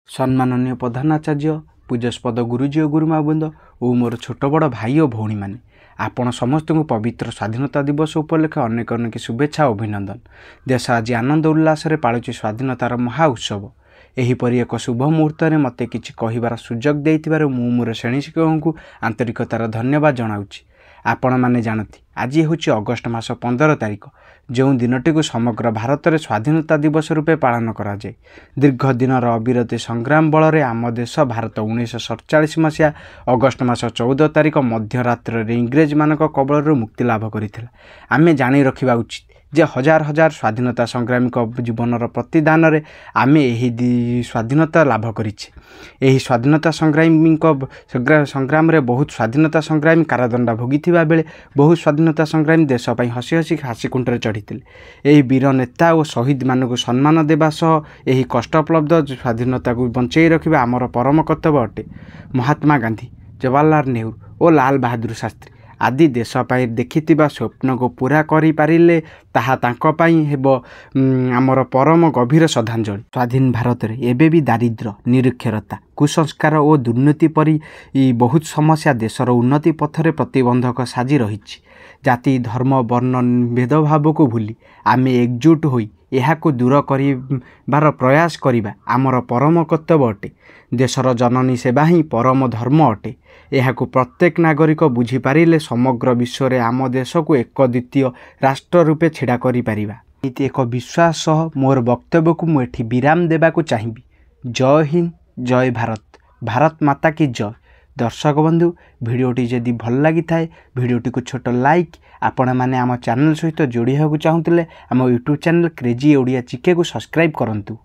सम्माननीय प्रधानाचार्य पूजस्पद गुरुजी और गुरुमाबृंद और मोर छोट बड़ भाई और भौणी मैंने आपण समस्त को पवित्र स्वाधीनता दिवस उपलक्षे अनेक अनेक शुभेच्छा और अभिनंदन। देश आज आनंद उल्लास पालुची स्वाधीनतार महा उत्सव। एहीपरि एक शुभ मुहूर्त में मते किछि कहिबार सुजोग देइथिबार मु मोर श्रेणी शिक्षक को आंतरिकतार धन्यवाद जनाउछि। आपण माने जानती आज हूँ अगस्ट मास 15 तारिख जो दिनटी को समग्र भारत में स्वाधीनता दिवस रूपे पालन करा जाए। दीर्घ दिनर अविरति संग्राम बल आम देश भारत 1947 मसीहा अगस्ट मास 14 तारिख मध्यरात्र इंग्रेज मान कबल मुक्ति लाभ करथिला। आमे जानी रखिबा उचित जे हजार हजार स्वाधीनता संग्रामी जीवनर प्रतिदान रे आमे एही स्वाधीनता लाभ करिछे। एही स्वाधीनता संग्रामी संग्राम रे बहुत स्वाधीनता संग्रामी कारादंड भोगिथिबा बेले बहुत स्वाधीनता संग्रामी देश पई हसी हसी हासीकुंटरे चढ़ीथिले। एही वीर नेता और शहीद मानक सम्मान देबा सह एही कष्टोपलब्ध स्वाधीनता को बंचाई रखिबा आमर परम कर्तव्य अटे। महात्मा गांधी, जवाहरलाल नेहरू और लाल बहादुर शास्त्री आदि देश पाई देखिथिबा स्वप्न को पूरा करि पारिले ताहा तांको पाई हेबो आमर परम गभीर श्रद्धांजलि। स्वाधीन भारत रे एबे भी दारिद्र्य, निरक्षरता, कुसंस्कार और दुर्नीति परी बहुत समस्या देशर उन्नति पथरे प्रतिबंधक साजी रही। जाति, धर्म, वर्ण भेदभाव को भूली आमे एकजुट होई को दूर करिबार प्रयास करिबा आमर परम कर्तव्य अटे। देशर जननी सेवा ही परम धर्म अटे। यहाकू प्रत्येक नागरिक बुझी पारिले समग्र विश्व रे आम देश को एक द्वितीय राष्ट्र रूपे छिड़ा करि पारिबा। एक विश्वास सह मोर वक्तव्य को मुझे विराम देबा को चाहिबी। जय हिंद, जय भारत, भारत माता की जय। दर्शक बंधु, भिडियोटी जदि भल लगी थाए भिडियोटी को छोट लाइक, आपण माने आम चैनल सहित जोड़ी होगा चाहूले आम यूट्यूब चैनल क्रेजी ओडिया चिके को सब्सक्राइब करंतु।